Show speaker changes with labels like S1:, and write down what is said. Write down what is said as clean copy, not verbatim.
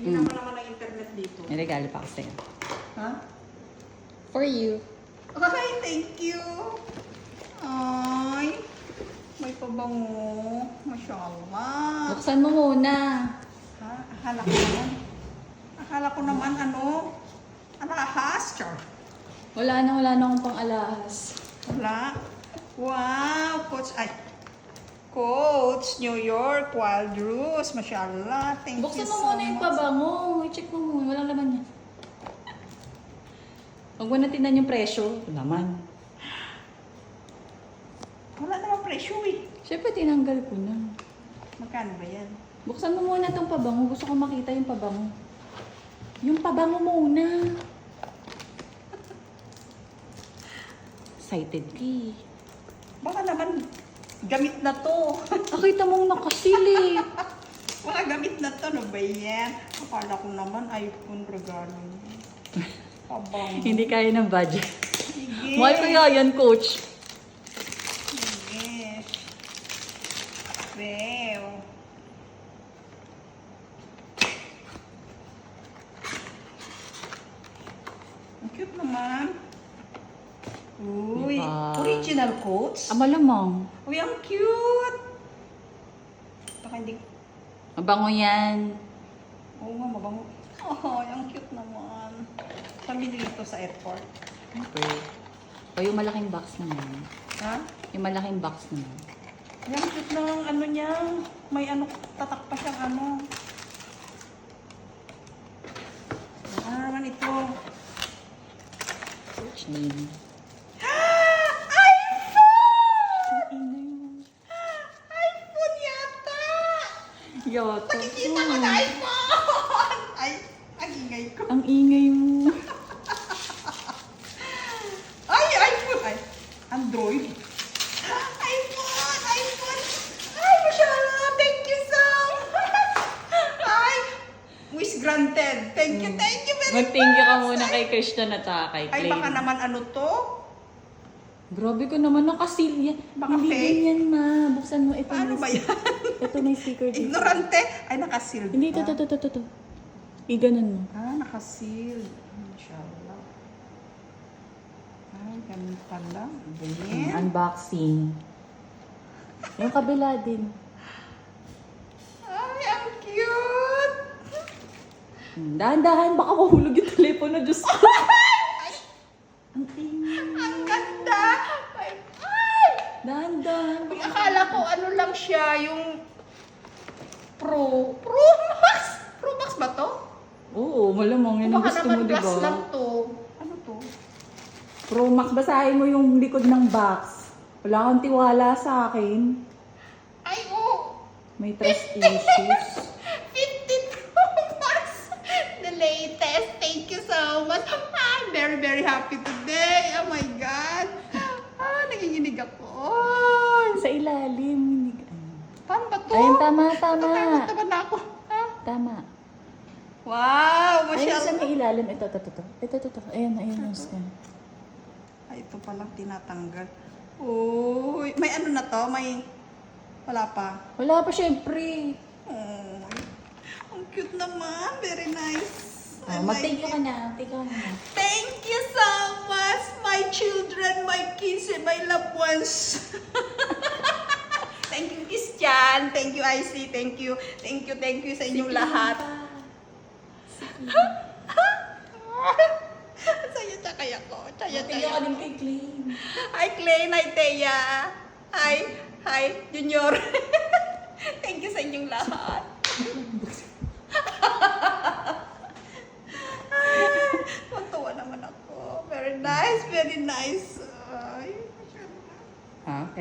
S1: Hindi naman naman ang internet dito.
S2: May regalo pa ako sa'yo.
S1: Ha?
S2: For you.
S1: Ay, thank you. Ay, may pabango. Masyaallah.
S2: Buksan mo muna.
S1: Ha? Akala ko naman ano? Alahas, char.
S2: Wala na akong pang-alahas.
S1: Wala. Wow, Coach New York Wild Rose. Masyaallah. Thank
S2: Buksan
S1: you
S2: mo
S1: so
S2: muna yung
S1: much.
S2: pabango. I-check mo muna. Walang laman yan. Huwag mo na tingnan yung presyo. Ito naman.
S1: Wala namang presyo eh.
S2: Siyempre, tinanggal ko na.
S1: Magkano ba yan?
S2: Buksan mo muna itong pabango. Gusto ko makita yung pabango. Yung pabango muna. Excited ka eh.
S1: Baka naman gamit na to.
S2: Nakita mong nakasili.
S1: Baka gamit na to. Ano ba yan? Akala ko naman iPhone regalo niya. Pabang.
S2: Hindi kaya ng budget.
S1: Sige.
S2: Mahal kaya yan, coach.
S1: Sige. Wow. Ang cute naman. Uy,
S2: Diba?
S1: original coats?
S2: Malamang.
S1: Uy, ang cute! Baka hindi...
S2: Mabango yan.
S1: Oo nga, mabango. Oh, ang cute naman. Kami dito sa airport.
S2: Okay. O yung malaking box naman.
S1: Ha?
S2: Yung malaking box naman.
S1: Ay, ang cute ng ano niya. May ano, tatak pa siyang ano. Ah, naman ito.
S2: Coach name.
S1: iPhone yata!
S2: Yata.
S1: Nakikita ko na iPhone! Ay, ang ingay ko.
S2: Ang ingay mo.
S1: Ay, iPhone! Ay, Android. iPhone! Ay, mashallah! Thank you so much! Ay, wish granted. Thank you very much!
S2: Mag-thank you ka muna kay Christian at saka kay
S1: Ay,
S2: Clay.
S1: baka naman ano to?
S2: Grabe ka naman, nakasil yan.
S1: Baka
S2: Hindi
S1: fake?
S2: ganyan, ma. Buksan mo. Ito
S1: Paano ba yan?
S2: Ito may sticker dito.
S1: Ignorante? Ay, nakasealed
S2: Hindi,
S1: pa.
S2: ito. I-ganon mo.
S1: Ah, nakasealed. Inshallah. Ay, ganun pala. Ganyan.
S2: Unboxing. Yung kabila din.
S1: Ay, ang cute!
S2: Dahan-dahan, baka mahulog yung telepono. Diyos ko. Ang ingay.
S1: Ang ganda! Ay!
S2: Dahan-dahan.
S1: Uy, akala ko ano lang siya, yung Pro Max! Pro Max ba to?
S2: Oo, malamang. Yan ang
S1: Baka
S2: gusto mo,
S1: naman
S2: di
S1: glass lang
S2: ba?
S1: to. Ano to?
S2: Pro Max, basahin mo yung likod ng box. Wala kang tiwala sa akin.
S1: Ay, oh!
S2: May trust issues.
S1: 15 Pro Max! The latest. Thank you so much. I'm very, very happy today. Oh my God. Ah, nanginginig ako.
S2: Sa ilalim.
S1: Paano ba to?
S2: Ayun, tama.
S1: Natakot naman ako. Ha?
S2: Tama.
S1: Wow!
S2: Ayun sa
S1: Masyal.
S2: may ilalim. Ito. Ayun yung scan.
S1: Ay, ito palang tinatanggal. Uy, may ano na to? May... Wala pa.
S2: Wala pa, syempre.
S1: Oh, ang cute naman. Very nice. I
S2: Mag-thank
S1: like
S2: you ka
S1: it.
S2: na. Thank you ka na.
S1: Thank you so much, my children, my kids, and my loved ones. Thank you, Christian. Thank you, IC. Thank you sa inyong lahat. Saya siya kaya ko. Saya
S2: Thank you ka din kay Clay.
S1: Hi, Clay. Hi, Teya. Hi, Junior. Thank you sa inyong lahat. Matuwa naman ako. Very nice, very nice. Ay,
S2: Okay.